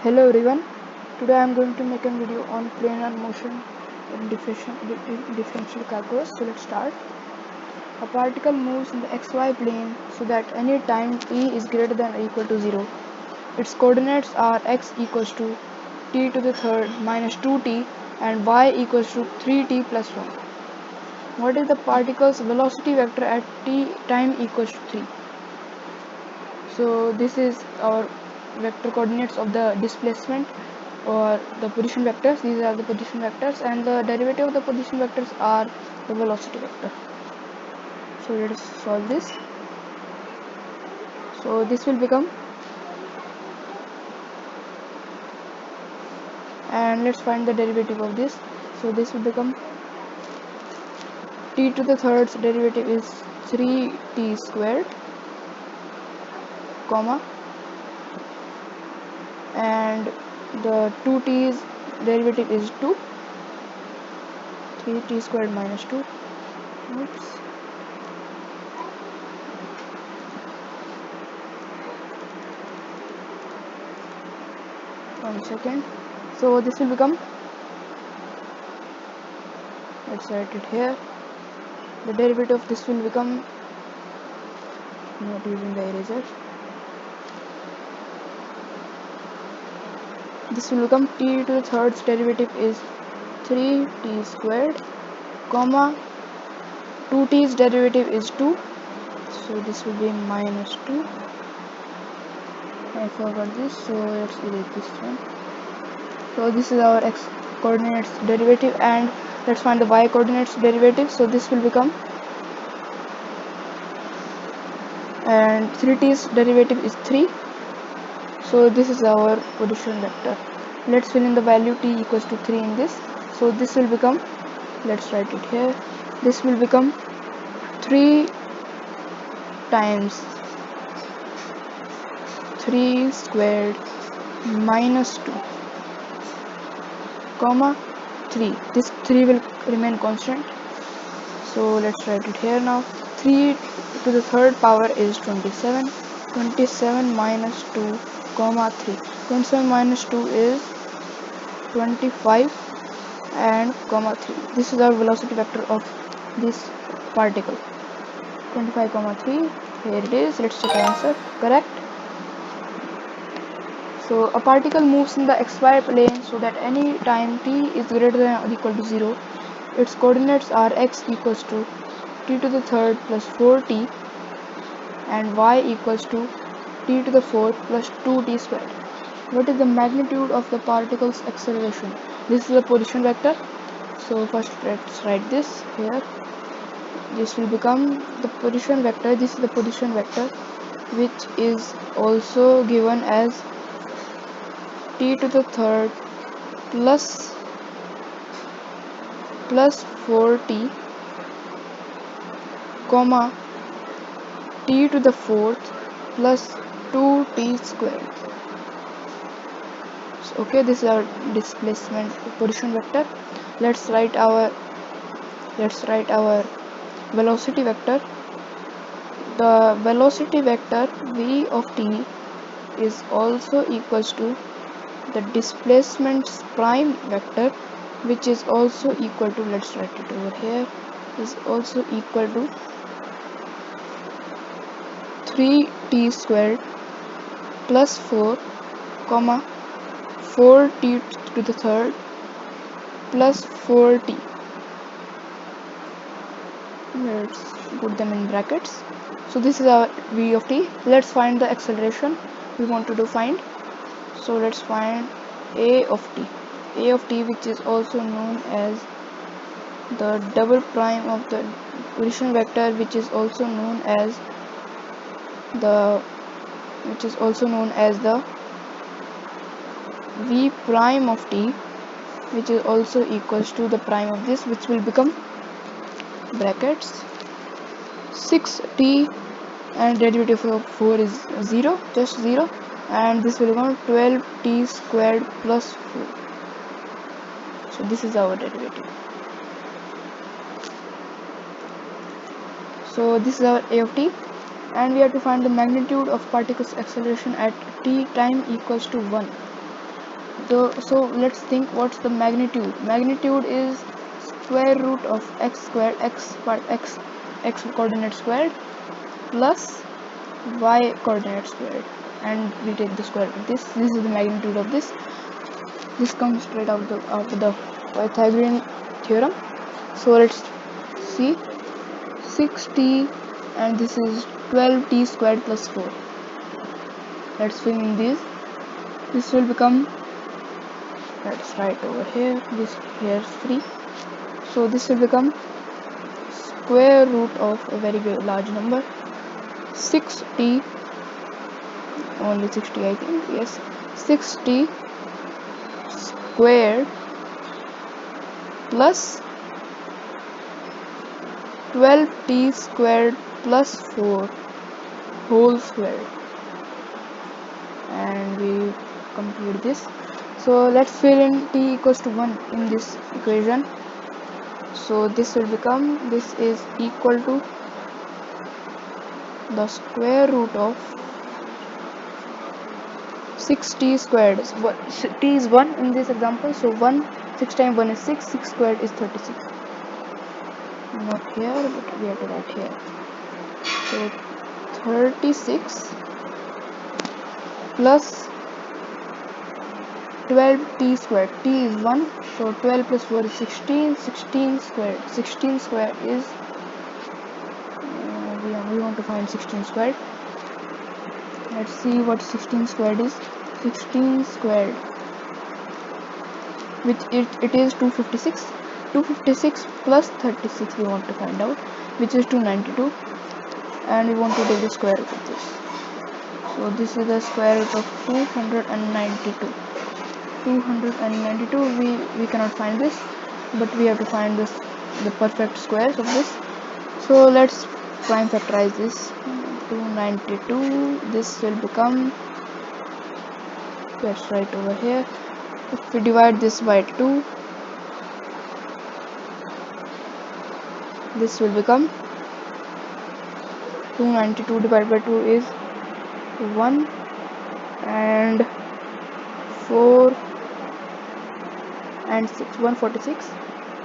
Hello everyone, today I am going to make a video on planar motion in differential calculus. So let's start. A particle moves in the xy plane so that any time t is greater than or equal to 0. Its coordinates are x equals to t to the third minus 2t and y equals to 3t plus 1. What is the particle's velocity vector at t time equals to 3? So this is our vector coordinates of the displacement or the position vectors. These are the position vectors, and the derivative of the position vectors are the velocity vector. So let us solve this. So this will become, and let's find the derivative of this. So this will become t to the third's derivative is 3t squared, comma, and the 2t's derivative is 2, 3t squared minus 2. Oops. One second. So this will become, let's write it here, the derivative of this will become, not using the eraser, this will become t to the third's derivative is 3t squared, comma, 2t's derivative is 2, so this will be minus 2. I forgot this, so let's erase this one. So this is our x coordinates derivative, and let's find the y coordinates derivative. So this will become, and 3t's derivative is 3, so this is our position vector. Let's fill in the value t equals to 3 in this. So this will become, let's write it here, this will become 3 times 3 squared minus 2, comma, 3. This 3 will remain constant, so let's write it here now. 3 to the third power is 27, 27 minus 2, comma, 3. 27 minus 2 is 25 and comma 3. This is our velocity vector of this particle. 25 comma 3. Here it is. Let's check the answer. Correct. So a particle moves in the xy plane so that any time t is greater than or equal to 0. Its coordinates are x equals to t to the third plus 4t and y equals to t to the fourth plus 2t squared. What is the magnitude of the particle's acceleration? This is the position vector. So first let's write this here. This will become the position vector. This is the position vector, which is also given as t to the third plus 4t, comma, t to the fourth plus 2t squared. So, okay, this is our displacement position vector. Let's write our velocity vector. The velocity vector v of t is also equals to the displacement's prime vector, which is also equal to, let's write it over here, is also equal to 3t squared plus 4, comma, 4t to the third plus 4t. Let's put them in brackets. So this is our v of t. Let's find the acceleration we want to find. So let's find a of t, which is also known as the double prime of the position vector, which is also known as the v prime of t, which is also equals to the prime of this, which will become brackets 6t and derivative of 4 is 0, just 0, and this will become 12t squared plus 4. So this is our derivative. So this is our a of t, and we have to find the magnitude of particle's acceleration at t time equals to 1. So let's think what's the magnitude. Magnitude is square root of x squared, x coordinate squared plus y coordinate squared, and we take the square root of this. This is the magnitude of this. This comes straight out of the Pythagorean theorem. So let's see, 6t, and this is 12t squared plus 4. Let's fill in these. This will become, let's write over here, this here is 3. So this will become square root of a very large number, 6t, only 6t I think, yes, 6t squared plus 12t squared plus 4 whole squared, and we complete this. So let's fill in t equals to 1 in this equation. So this will become, this is equal to the square root of 6t squared. T is 1 in this example, so 6 times 1 is 6, 6 squared is 36. Not here, but we have to write here. So 36 plus 12t squared. T is 1, so 12 plus 4 is 16. 16 squared. 16 squared is, we want to find 16 squared. Let's see what 16 squared is. 16 squared, which it is 256. 256 plus 36 we want to find out, which is 292, and we want to take the square root of this. So this is the square root of 292. 292, we cannot find this, but we have to find this, the perfect squares of this. So let's prime factorize this. 292, this will become, let's write over here, if we divide this by 2, this will become 292 divided by 2 is 1, and 4 and 6, 146.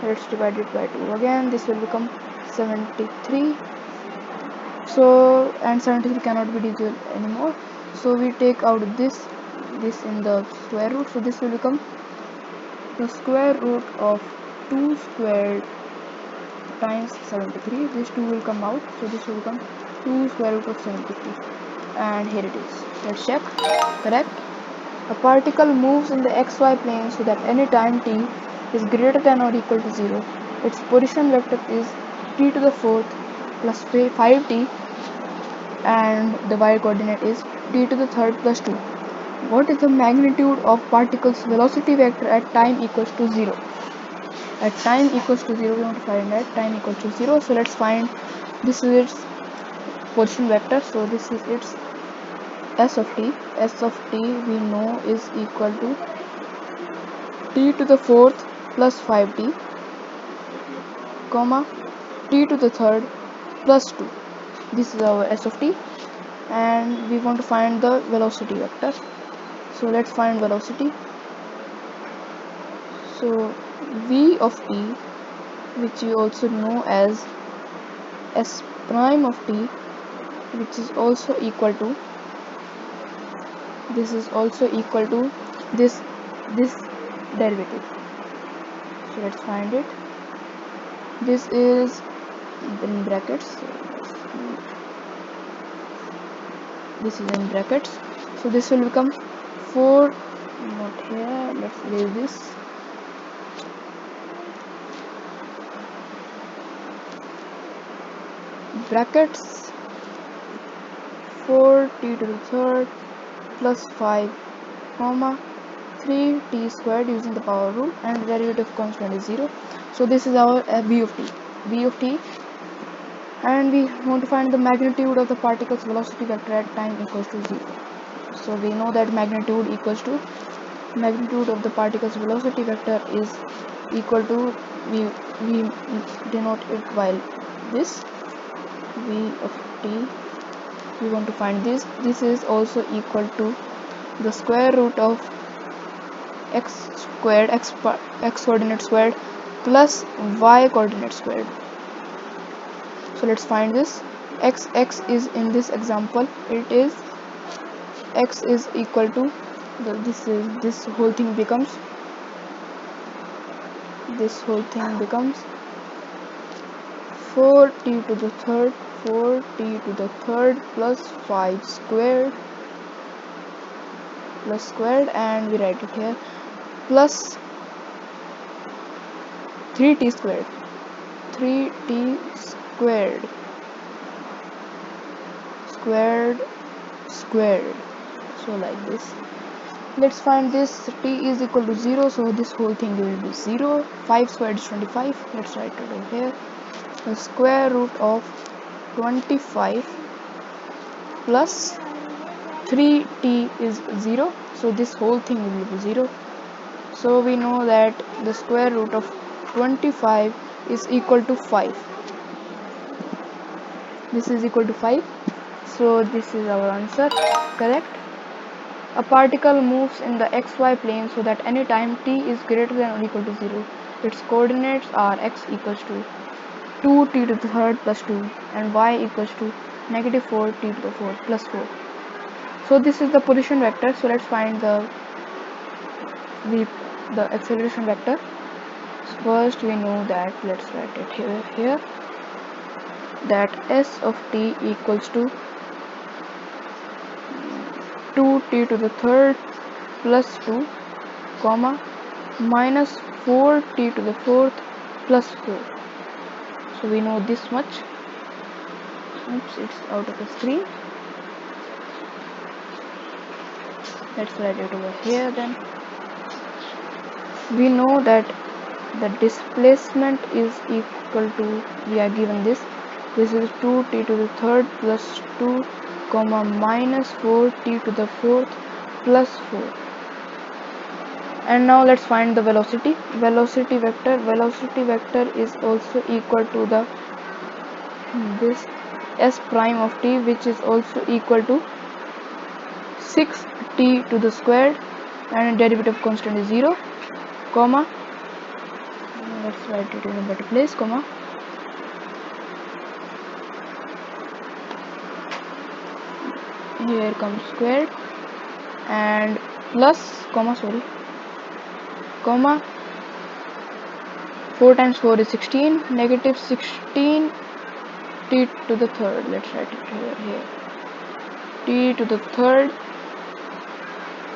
Let's divide it by 2 again. This will become 73. So, and 73 cannot be divisible anymore, so we take out this in the square root. So this will become the square root of 2 squared times 73. This 2 will come out, so this will become 2 square root of 73, and here it is. Let's check. Correct. A particle moves in the xy plane so that any time t is greater than or equal to 0, its position vector is t to the 4th plus 5t, and the y coordinate is t to the 3rd plus 2. What is the magnitude of particle's velocity vector at time equals to 0? At time equals to 0, we want to find at time equals to 0. So let's find, this is its position vector, so this is its s of t. S of t we know is equal to t to the 4th plus 5t, comma t to the 3rd plus 2. This is our s of t, and we want to find the velocity vector. So let's find velocity. So v of t, which you also know as s prime of t, which is also equal to, this is also equal to this derivative. So let's find it. This is in brackets, this is in brackets, so this will become 4, not here, let's erase this, brackets 4t to the 3rd plus 5, comma 3t squared using the power rule, and derivative constant is 0. So this is our v of t, and we want to find the magnitude of the particle's velocity vector at time equals to 0. So we know that magnitude of the particle's velocity vector is equal to, we denote it by this v of t. We want to find this is also equal to the square root of x squared, x coordinate squared plus y coordinate squared. So let's find this. X is in this example, it is x is equal to this whole thing becomes 4t to the third plus 5 squared and we write it here plus 3t squared squared. So like this. Let's find this. T is equal to 0, so this whole thing will be 0. 5 squared is 25. Let's write it over here. The square root of 25 plus 3t is 0, so this whole thing will be 0. So we know that the square root of 25 is equal to 5. This is equal to 5. So this is our answer. Correct. A particle moves in the xy plane so that any time t is greater than or equal to 0, its coordinates are x equals to 2t to the third plus 2 and y equals to negative 4t to the fourth plus 4. So this is the position vector. So let's find the acceleration vector. First we know that, let's write it here that s of t equals to 2t to the third plus 2 comma minus 4t to the fourth plus 4. So we know this much. Oops, it's out of the screen. Let's write it over here then. We know that the displacement is equal to, we are given this is 2t to the third plus 2 comma minus 4t to the fourth plus 4. And now let's find the velocity vector. Velocity vector is also equal to the this s prime of t, which is also equal to 6t to the squared, and derivative constant is 0 comma, let's write it in a better place, comma here comes squared and plus comma 4 times 4 is 16, negative 16 t to the third. Let's write it here t to the third,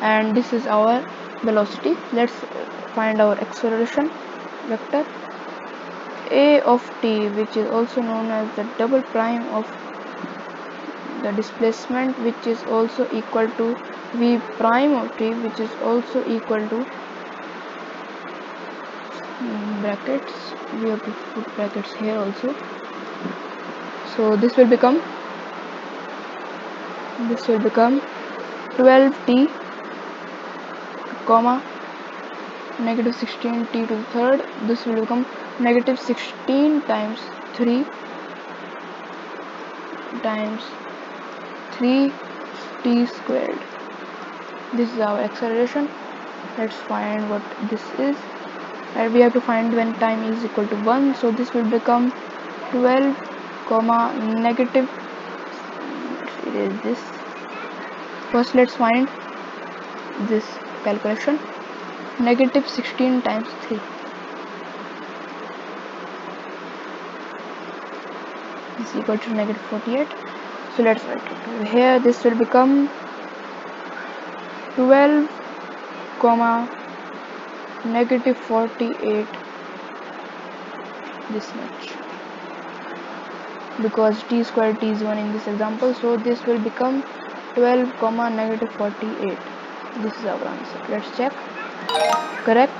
and this is our velocity. Let's find our acceleration vector. A of t, which is also known as the double prime of the displacement, which is also equal to v prime of t, which is also equal to brackets. We have to put brackets here also. So this will become 12t comma negative 16t to the third. This will become negative 16 times 3 times 3t squared. This is our acceleration. Let's find what this is. And we have to find when time is equal to 1. So this will become 12 comma negative, let's erase this. First let's find this calculation. Negative 16 times 3 is equal to negative 48. So let's write it here. This will become 12 comma negative 48, this much, because t squared t is 1 in this example. So this will become 12 comma negative 48. This is our answer. Let's check. Correct.